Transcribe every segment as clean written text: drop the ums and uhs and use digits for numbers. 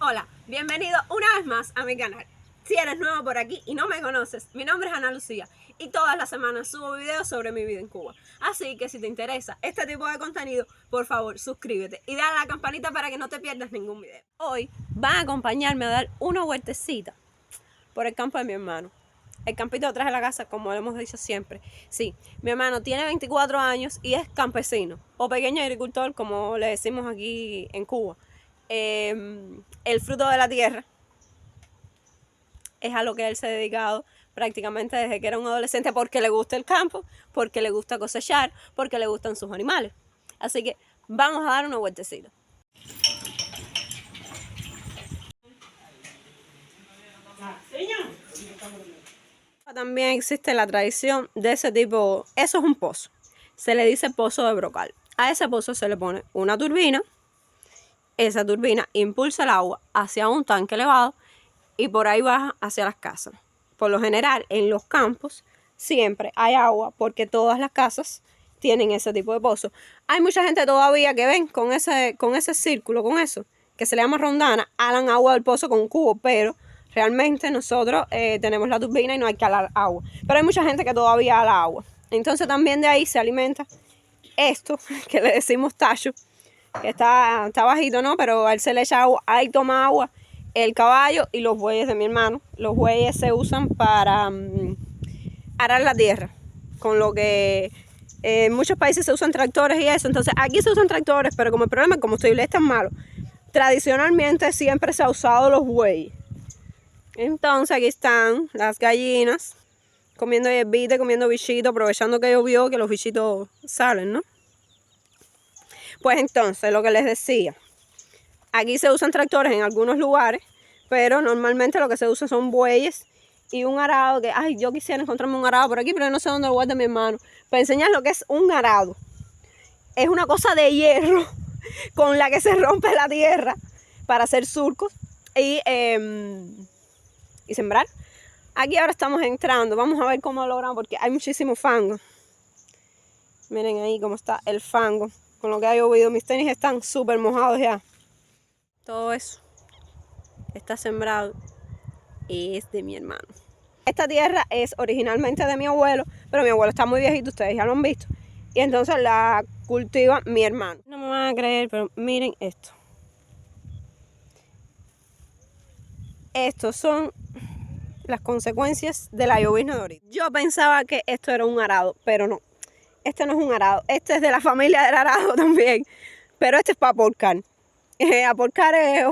Hola, bienvenido una vez más a mi canal. Si eres nuevo por aquí y no me conoces, mi nombre es Ana Lucía y todas las semanas subo videos sobre mi vida en Cuba. Así que si te interesa este tipo de contenido, por favor suscríbete y dale a la campanita para que no te pierdas ningún video. Hoy van a acompañarme a dar una vueltecita por el campo de mi hermano. El campito detrás de la casa, como lo hemos dicho siempre. Sí, mi hermano tiene 24 años y es campesino o pequeño agricultor, como le decimos aquí en Cuba. El fruto de la tierra es a lo que él se ha dedicado prácticamente desde que era un adolescente, porque le gusta el campo, porque le gusta cosechar, porque le gustan sus animales. Así que vamos a dar una vueltecita. También existe la tradición de ese tipo. Eso es un pozo, se le dice pozo de brocal. A ese pozo se le pone una turbina. Esa turbina impulsa el agua hacia un tanque elevado y por ahí baja hacia las casas. Por lo general, en los campos siempre hay agua porque todas las casas tienen ese tipo de pozo. Hay mucha gente todavía que ven con ese círculo, con eso, que se le llama rondana, alan agua del pozo con un cubo, pero realmente nosotros tenemos la turbina y no hay que alar agua. Pero hay mucha gente que todavía ala agua. Entonces también de ahí se alimenta esto, que le decimos tacho, que está bajito, ¿no? Pero a él se le echa agua, ahí toma agua el caballo y los bueyes de mi hermano. Los bueyes se usan para arar la tierra, con lo que en muchos países se usan tractores y eso. Entonces aquí se usan tractores, pero como el problema es combustible es tan malo, tradicionalmente siempre se ha usado los bueyes. Entonces aquí están las gallinas comiendo hierbita, comiendo bichitos, aprovechando que llovió, que los bichitos salen, ¿no? Pues entonces, lo que les decía, aquí se usan tractores en algunos lugares, pero normalmente lo que se usa son bueyes y un arado que, ay, yo quisiera encontrarme un arado por aquí, pero yo no sé dónde lo guarda mi hermano. Para enseñar lo que es un arado. Es una cosa de hierro con la que se rompe la tierra para hacer surcos y sembrar. Aquí ahora estamos entrando, vamos a ver cómo lo logramos porque hay muchísimo fango. Miren ahí cómo está el fango. Con lo que ha llovido, mis tenis están súper mojados ya. Todo eso está sembrado y es de mi hermano. Esta tierra es originalmente de mi abuelo, pero mi abuelo está muy viejito, ustedes ya lo han visto. Y entonces la cultiva mi hermano. No me van a creer, pero miren esto. Estos son las consecuencias de la llovizna de ahorita. Yo pensaba que esto era un arado, pero no. Este no es un arado, este es de la familia del arado también, pero este es para aporcar. Aporcar es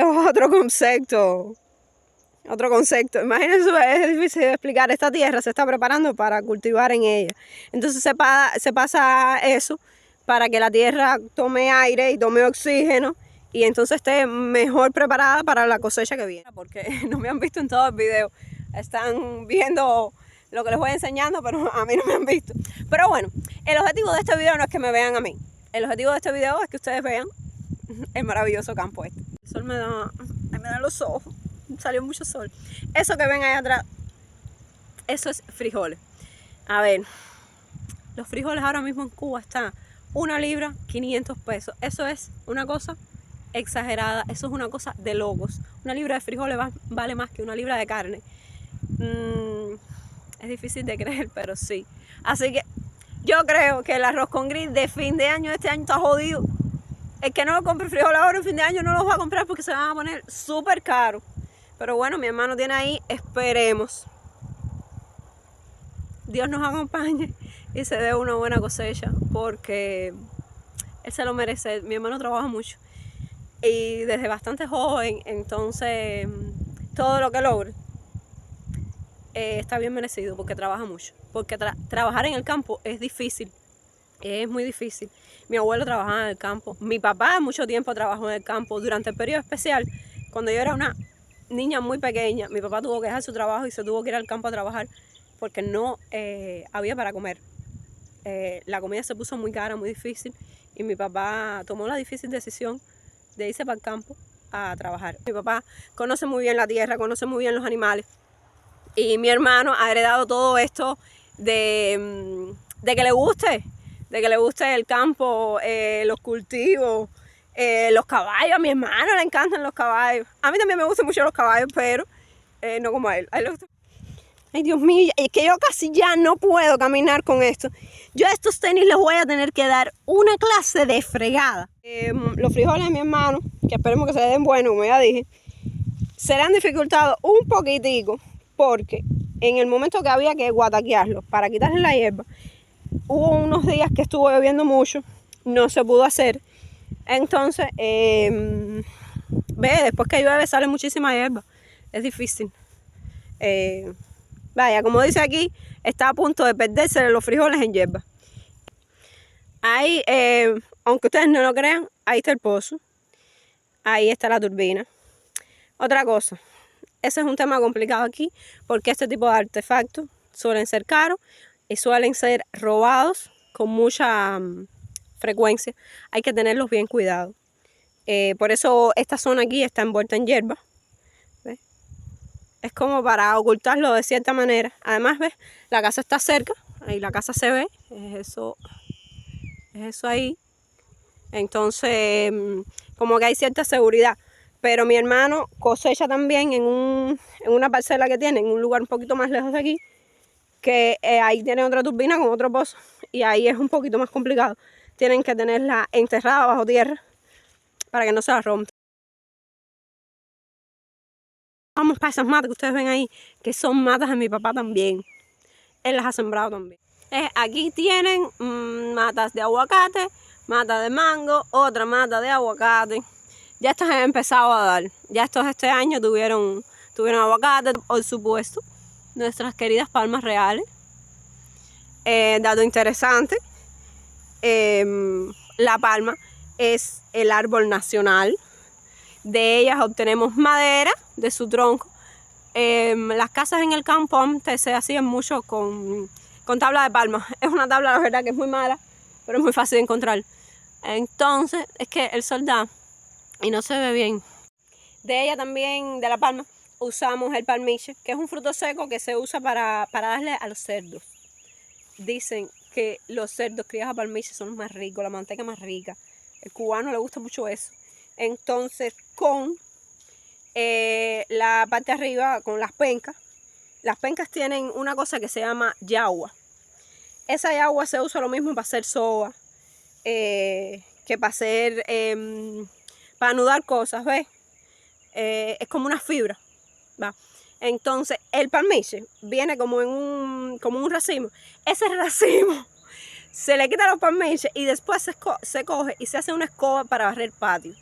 otro concepto. Imagínense, es difícil de explicar. Esta tierra se está preparando para cultivar en ella. Entonces se pasa eso para que la tierra tome aire y tome oxígeno y entonces esté mejor preparada para la cosecha que viene. Porque no me han visto en todo el video. Están viendo lo que les voy enseñando, pero a mí no me han visto. Pero bueno, el objetivo de este video no es que me vean a mí. El objetivo de este video es que ustedes vean el maravilloso campo este. El sol me da los ojos. Salió mucho sol. Eso que ven ahí atrás, eso es frijoles. A ver, los frijoles ahora mismo en Cuba están 1 libra, 500 pesos. Eso es una cosa exagerada. Eso es una cosa de locos. 1 libra de frijoles vale más que 1 libra de carne. Es difícil de creer, pero sí. Así que yo creo que el arroz con gris de fin de año, este año está jodido. El que no lo compre frijoles ahora en fin de año no los va a comprar porque se van a poner súper caros. Pero bueno, mi hermano tiene ahí, esperemos. Dios nos acompañe y se dé una buena cosecha porque él se lo merece. Mi hermano trabaja mucho y desde bastante joven, entonces todo lo que logre está bien merecido porque trabaja mucho. Porque trabajar en el campo es difícil, es muy difícil. Mi abuelo trabajaba en el campo, mi papá mucho tiempo trabajó en el campo. Durante el periodo especial, cuando yo era una niña muy pequeña, mi papá tuvo que dejar su trabajo y se tuvo que ir al campo a trabajar porque no había para comer. La comida se puso muy cara, muy difícil y mi papá tomó la difícil decisión de irse para el campo a trabajar. Mi papá conoce muy bien la tierra, conoce muy bien los animales y mi hermano ha heredado todo esto de que le guste el campo, los cultivos Los caballos, a mi hermano le encantan los caballos. A mí también me gustan mucho los caballos, pero no como a él. A él le gusta. Ay, Dios mío, es que yo casi ya no puedo caminar con esto. Yo a estos tenis les voy a tener que dar una clase de fregada. Los frijoles de mi hermano, que esperemos que se den buenos, como ya dije, se le han dificultado un poquitico porque en el momento que había que guataquearlos para quitarle la hierba, hubo unos días que estuvo lloviendo mucho, no se pudo hacer. Entonces, después que llueve sale muchísima hierba, es difícil. Vaya, como dice aquí, está a punto de perderse los frijoles en hierba. Ahí, aunque ustedes no lo crean, ahí está el pozo. Ahí está la turbina. Otra cosa, ese es un tema complicado aquí, porque este tipo de artefactos suelen ser caros y suelen ser robados con mucha frecuencia. Hay que tenerlos bien cuidados. Por eso esta zona aquí está envuelta en hierba. ¿Ves? Es como para ocultarlo de cierta manera. Además, ¿ves? La casa está cerca, ahí la casa se ve, es eso ahí. Entonces, como que hay cierta seguridad. Pero mi hermano cosecha también en una parcela que tiene, en un lugar un poquito más lejos de aquí, que ahí tiene otra turbina con otro pozo, y ahí es un poquito más complicado. Tienen que tenerla enterrada bajo tierra para que no se la rompa. Vamos para esas matas que ustedes ven ahí, que son matas de mi papá también. Él las ha sembrado también. Aquí tienen matas de aguacate, mata de mango, otra mata de aguacate. Ya estos han empezado a dar. Ya estos este año tuvieron aguacate, por supuesto. Nuestras queridas palmas reales. Dato interesante. La palma es el árbol nacional. De ellas obtenemos madera de su tronco. Las casas en el campo antes se hacían mucho con tabla de palma. Es una tabla, la verdad, que es muy mala, pero es muy fácil de encontrar. Entonces, es que el sol da y no se ve bien. De ella también, de la palma, usamos el palmiche, que es un fruto seco que se usa para darle a los cerdos. Dicen que los cerdos criados a palmiche son los más ricos, la manteca más rica. El cubano le gusta mucho eso. Entonces, con la parte de arriba, con las pencas tienen una cosa que se llama yagua. Esa yagua se usa lo mismo para hacer soga, que para hacer, para anudar cosas, ¿ves? Es como una fibra, ¿va? Entonces, el palmiche viene como en un racimo. Ese racimo se le quita los palmiches y después se coge y se hace una escoba para barrer patio.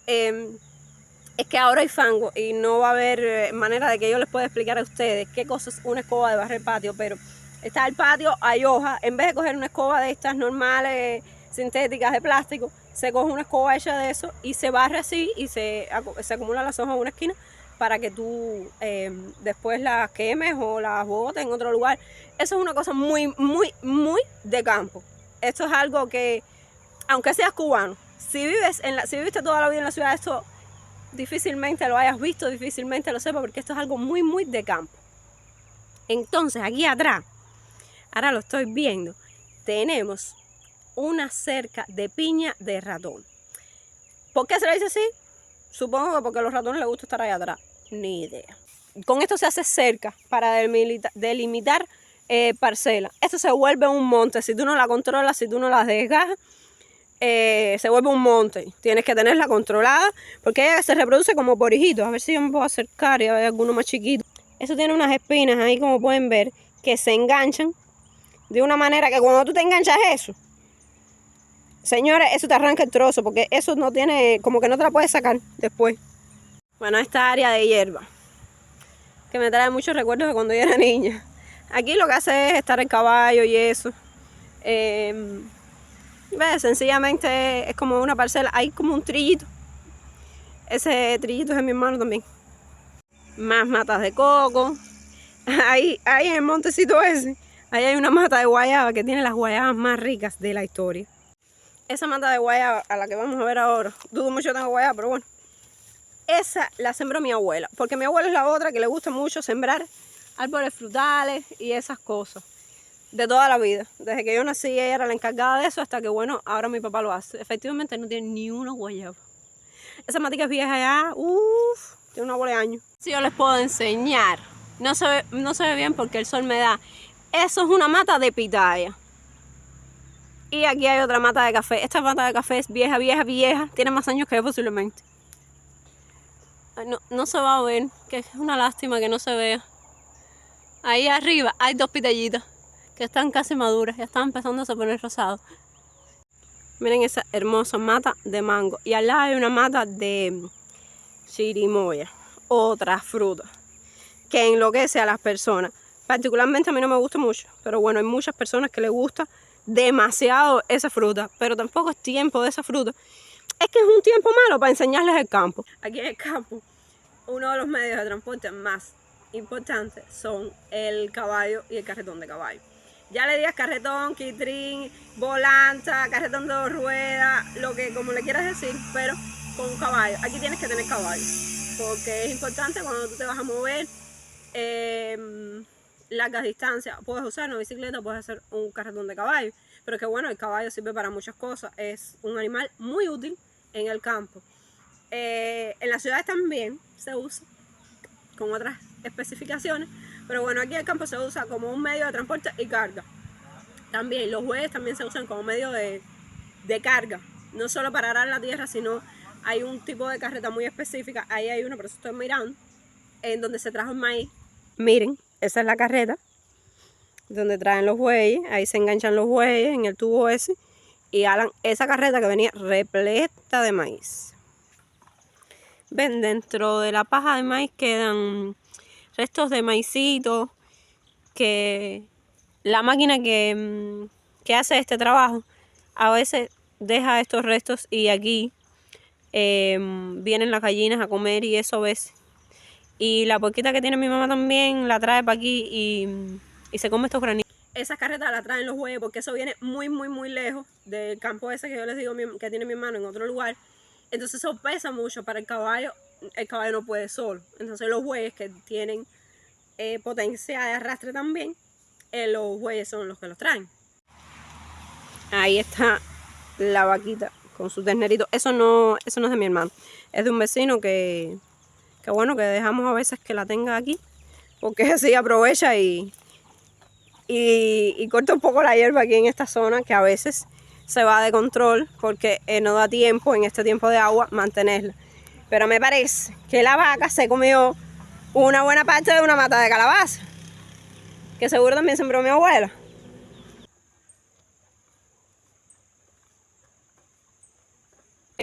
Es que ahora hay fango y no va a haber manera de que yo les pueda explicar a ustedes qué cosa es una escoba de barrer patio, pero está el patio, hay hojas. En vez de coger una escoba de estas normales, sintéticas de plástico, se coge una escoba hecha de eso y se barre así y se acumulan las hojas en una esquina para que tú después las quemes o las botes en otro lugar. Eso es una cosa muy, muy, muy de campo. Esto es algo que, aunque seas cubano, si viviste toda la vida en la ciudad, esto difícilmente lo hayas visto, difícilmente lo sepas, porque esto es algo muy, muy de campo. Entonces, aquí atrás, ahora lo estoy viendo, tenemos una cerca de piña de ratón. ¿Por qué se le dice así? Supongo que porque a los ratones les gusta estar ahí atrás. Ni idea. Con esto se hace cerca para delimitar parcelas. Esto se vuelve un monte. Si tú no la controlas, si tú no la desgajas, se vuelve un monte. Tienes que tenerla controlada porque ella se reproduce como por hijitos. A ver si yo me puedo acercar y a ver alguno más chiquito. Eso tiene unas espinas ahí, como pueden ver, que se enganchan de una manera que cuando tú te enganchas eso, señores, eso te arranca el trozo, porque eso no tiene, como que no te la puedes sacar después. Bueno, esta área de hierba, que me trae muchos recuerdos de cuando yo era niña. Aquí lo que hace es estar el caballo y eso. Sencillamente es como una parcela, hay como un trillito. Ese trillito es de mi hermano también. Más matas de coco. Ahí en el montecito ese, ahí hay una mata de guayaba que tiene las guayabas más ricas de la historia. Esa mata de guayaba a la que vamos a ver ahora, dudo mucho que tenga guayaba, pero bueno. Esa la sembró mi abuela, porque mi abuela es la otra que le gusta mucho sembrar árboles frutales y esas cosas. de toda la vida. Desde que yo nací, ella era la encargada de eso, hasta que, bueno, ahora mi papá lo hace. Efectivamente, no tiene ni una guayaba. Esa matica es vieja ya, tiene una bola de años. Si yo les puedo enseñar, no se ve bien porque el sol me da. Eso es una mata de pitaya. Y aquí hay otra mata de café. Esta mata de café es vieja, vieja, vieja. Tiene más años que yo posiblemente. No se va a ver, que es una lástima que no se vea. Ahí arriba hay 2 pitayitas que están casi maduras, ya están empezando a poner rosados. Miren esa hermosa mata de mango. Y al lado hay una mata de chirimoya, otra fruta que enloquece a las personas. Particularmente a mí no me gusta mucho, pero bueno, hay muchas personas que les gusta demasiado esa fruta, pero tampoco es tiempo de esa fruta. Es que es un tiempo malo para enseñarles el campo. Aquí en el campo, uno de los medios de transporte más importantes son el caballo y el carretón de caballo. Ya le digas carretón, quitrín, volanta, carretón de 2 ruedas, lo que como le quieras decir, pero con caballo. Aquí tienes que tener caballo, porque es importante cuando tú te vas a mover largas distancias. Puedes usar una bicicleta, puedes hacer un carretón de caballo, pero que bueno, el caballo sirve para muchas cosas. Es un animal muy útil en el campo. En las ciudades también se usa con otras especificaciones, pero bueno, aquí en el campo se usa como un medio de transporte y carga. También los bueyes también se usan como medio de carga, no solo para arar la tierra, sino hay un tipo de carreta muy específica. Ahí hay una, por eso estoy mirando, en donde se trajo el maíz. Miren, esa es la carreta donde traen los bueyes. Ahí se enganchan los bueyes en el tubo ese y alan esa carreta que venía repleta de maíz. Ven, dentro de la paja de maíz quedan restos de maicito, que la máquina que hace este trabajo a veces deja estos restos y aquí vienen las gallinas a comer y eso a veces. Y la porquita que tiene mi mamá también la trae para aquí y se come estos granitos. Esas carretas la traen los bueyes porque eso viene muy, muy, muy lejos del campo ese que yo les digo que tiene mi hermano en otro lugar. Entonces eso pesa mucho para el caballo no puede solo. Entonces los bueyes que tienen potencia de arrastre también, los bueyes son los que los traen. Ahí está la vaquita con su ternerito. Eso no es de mi hermano, es de un vecino que bueno, que dejamos a veces que la tenga aquí, porque así aprovecha y corta un poco la hierba aquí en esta zona, que a veces se va de control porque no da tiempo en este tiempo de agua mantenerla. Pero me parece que la vaca se comió una buena parte de una mata de calabaza, que seguro también sembró mi abuela.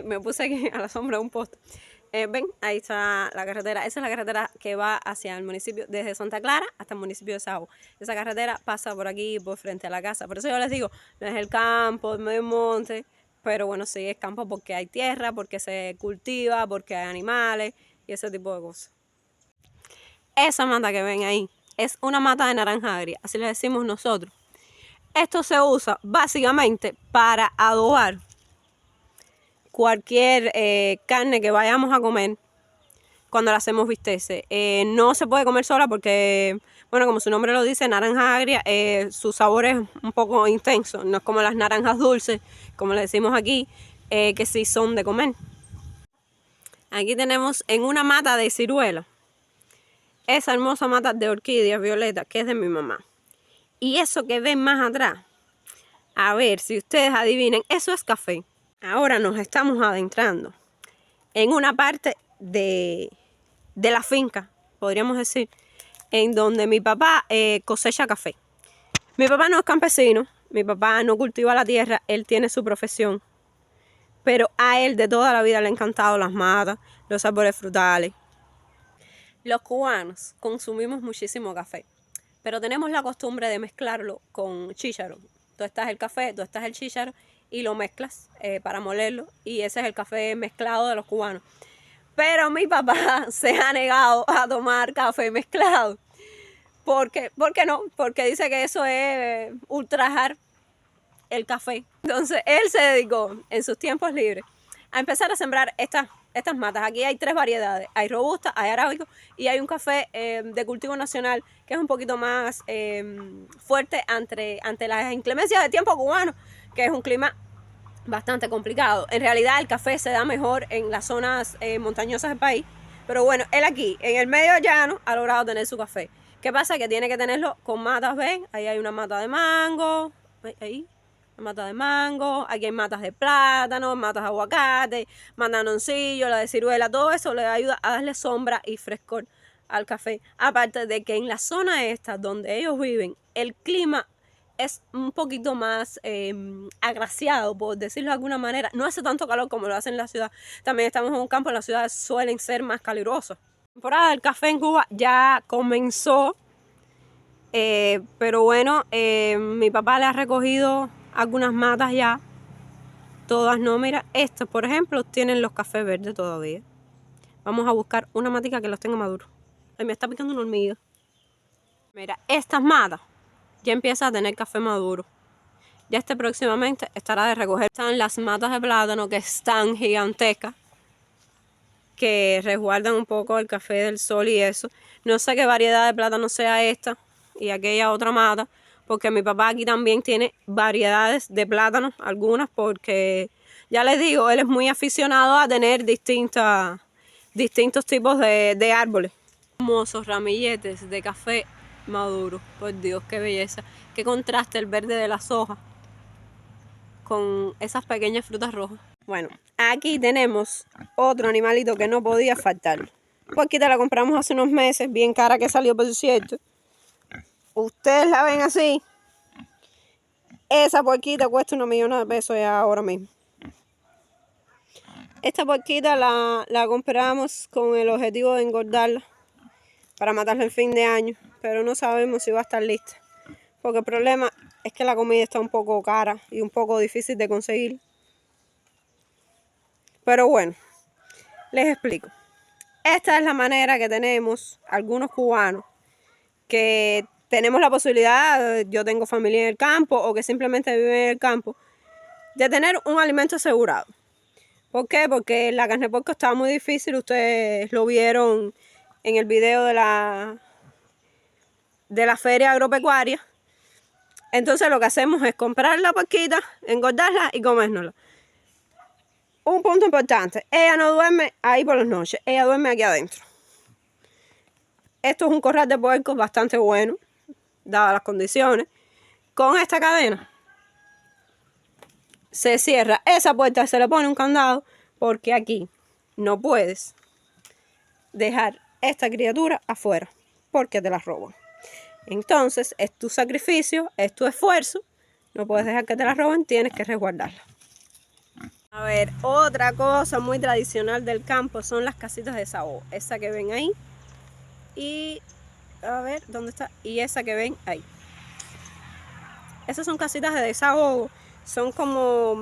Me puse aquí a la sombra de un poste. Ven, ahí está la carretera. Esa es la carretera que va hacia el municipio, desde Santa Clara hasta el municipio de Sao. Esa carretera pasa por aquí, por frente a la casa. Por eso yo les digo, no es el campo, no es el monte, pero bueno, sí es campo porque hay tierra, porque se cultiva, porque hay animales y ese tipo de cosas. Esa mata que ven ahí es una mata de naranja agria, así le decimos nosotros. Esto se usa básicamente para adobar cualquier carne que vayamos a comer cuando la hacemos bistece. No se puede comer sola porque, bueno, como su nombre lo dice, naranja agria, su sabor es un poco intenso. No es como las naranjas dulces, como le decimos aquí, que sí son de comer. Aquí tenemos en una mata de ciruela, esa hermosa mata de orquídeas violetas que es de mi mamá. Y eso que ven más atrás, a ver si ustedes adivinen, eso es café. Ahora nos estamos adentrando en una parte de la finca, podríamos decir, en donde mi papá cosecha café. Mi papá no es campesino, mi papá no cultiva la tierra, él tiene su profesión. Pero a él de toda la vida le han encantado las matas, los árboles frutales. Los cubanos consumimos muchísimo café, pero tenemos la costumbre de mezclarlo con chícharo. Tú estás el café, tú estás el chícharo y lo mezclas para molerlo, y ese es el café mezclado de los cubanos. Pero mi papá se ha negado a tomar café mezclado. ¿Por qué no? Porque dice que eso es ultrajar el café. Entonces él se dedicó en sus tiempos libres a empezar a sembrar estas estas matas. Aquí hay 3 variedades. Hay robusta, hay arábico y hay un café de cultivo nacional que es un poquito más fuerte ante las inclemencias de tiempo cubano, que es un clima bastante complicado. En realidad el café se da mejor en las zonas montañosas del país, pero bueno, él aquí, en el medio llano, ha logrado tener su café. ¿Qué pasa? Que tiene que tenerlo con matas, ¿ven? Ahí hay una mata de mango, ahí, una mata de mango, aquí hay matas de plátano, matas de aguacate, mandanoncillo, la de ciruela, todo eso le ayuda a darle sombra y frescor al café. Aparte de que en la zona esta donde ellos viven, el clima es un poquito más agraciado, por decirlo de alguna manera. No hace tanto calor como lo hace en la ciudad. También estamos en un campo, las ciudades suelen ser más calurosas. La temporada del café en Cuba ya comenzó, pero bueno, mi papá le ha recogido algunas matas ya. Todas no, mira, estos por ejemplo tienen los cafés verdes todavía. Vamos a buscar una matica que los tenga maduros. Ay, me está picando una hormiga. Mira, estas matas ya empieza a tener café maduro. Ya próximamente estará de recoger. Están las matas de plátano que están gigantescas, que resguardan un poco el café del sol y eso. No sé qué variedad de plátano sea esta y aquella otra mata, porque mi papá aquí también tiene variedades de plátanos, algunas, porque ya les digo, él es muy aficionado a tener distintos tipos de árboles. Hermosos ramilletes de café maduro, por Dios, qué belleza, qué contraste el verde de las hojas con esas pequeñas frutas rojas. Bueno, aquí tenemos otro animalito que no podía faltar. Porque la compramos hace unos meses, bien cara que salió, por cierto. Ustedes la ven así. Esa porquita cuesta $1 millón de pesos ya ahora mismo. Esta porquita la compramos con el objetivo de engordarla para matarla el fin de año, pero no sabemos si va a estar lista. Porque el problema es que la comida está un poco cara y un poco difícil de conseguir. Pero bueno, les explico. Esta es la manera que tenemos algunos cubanos que tenemos la posibilidad, yo tengo familia en el campo o que simplemente viven en el campo, de tener un alimento asegurado. ¿Por qué? Porque la carne de puerco estaba muy difícil. Ustedes lo vieron en el video de la feria agropecuaria. Entonces lo que hacemos es comprar la porquita, engordarla y comérnosla. Un punto importante, ella no duerme ahí por las noches, ella duerme aquí adentro. Esto es un corral de puercos bastante bueno, dadas las condiciones. Con esta cadena se cierra esa puerta, se le pone un candado, porque aquí no puedes dejar esta criatura afuera, porque te la roban. Entonces es tu sacrificio, es tu esfuerzo, no puedes dejar que te la roben, tienes que resguardarla. A ver, otra cosa muy tradicional del campo son las casitas de desahogo. Esa que ven ahí y, a ver, ¿dónde está? Y esa que ven ahí. Esas son casitas de desahogo, son como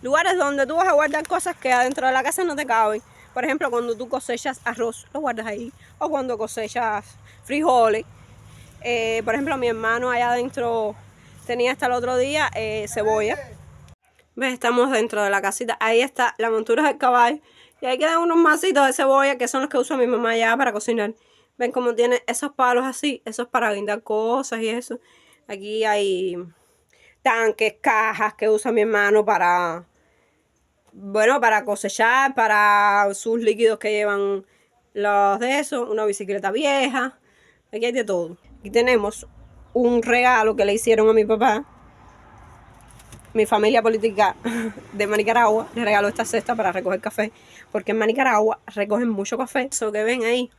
lugares donde tú vas a guardar cosas que adentro de la casa no te caben. Por ejemplo, cuando tú cosechas arroz, lo guardas ahí. O cuando cosechas frijoles. Por ejemplo, mi hermano allá adentro tenía hasta el otro día cebolla. ¿Ves? Estamos dentro de la casita. Ahí está la montura del caballo. Y ahí quedan unos masitos de cebolla que son los que usa mi mamá allá para cocinar. ¿Ven cómo tiene esos palos así? Eso es para guindar cosas y eso. Aquí hay tanques, cajas que usa mi hermano para, bueno, para cosechar, para sus líquidos que llevan los de eso. Una bicicleta vieja. Aquí hay de todo. Aquí tenemos un regalo que le hicieron a mi papá. Mi familia política de Nicaragua le regaló esta cesta para recoger café, porque en Nicaragua recogen mucho café. Eso que ven ahí,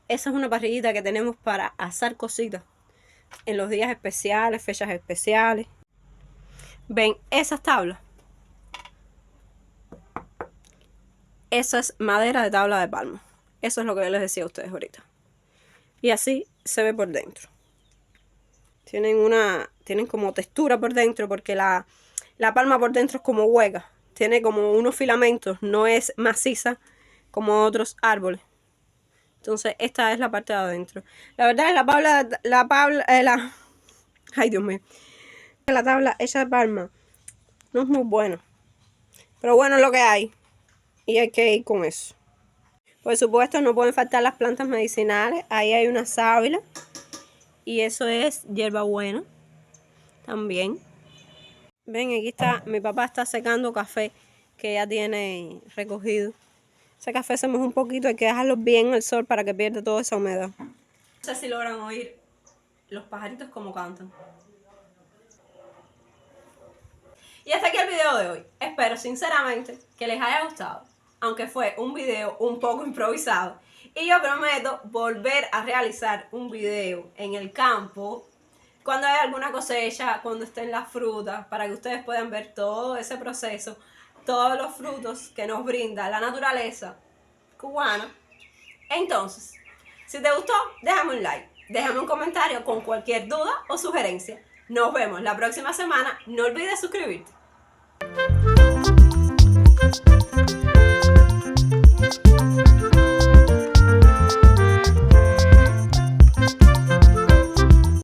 esa es una parrillita que tenemos para asar cositas en los días especiales, fechas especiales. Ven esas tablas. Esa es madera de tabla de palma. Eso es lo que yo les decía a ustedes ahorita. Y así se ve por dentro. Tienen como textura por dentro, porque la palma por dentro es como hueca. Tiene como unos filamentos, no es maciza como otros árboles. Entonces esta es la parte de adentro. La verdad es ay Dios mío. La tabla hecha de palma no es muy buena. Pero bueno, es lo que hay. y hay que ir con eso. Por supuesto, no pueden faltar las plantas medicinales. Ahí hay una sábila y eso es hierbabuena también. Ven, aquí está, mi papá está secando café que ya tiene recogido. Ese café se moja un poquito, hay que dejarlo bien al sol para que pierda toda esa humedad. No sé si logran oír los pajaritos como cantan. Y hasta aquí el video de hoy. Espero sinceramente que les haya gustado, aunque fue un video un poco improvisado. Y yo prometo volver a realizar un video en el campo cuando hay alguna cosecha, cuando estén las frutas, para que ustedes puedan ver todo ese proceso, todos los frutos que nos brinda la naturaleza cubana. Entonces, si te gustó, déjame un like, déjame un comentario con cualquier duda o sugerencia. Nos vemos la próxima semana. No olvides suscribirte.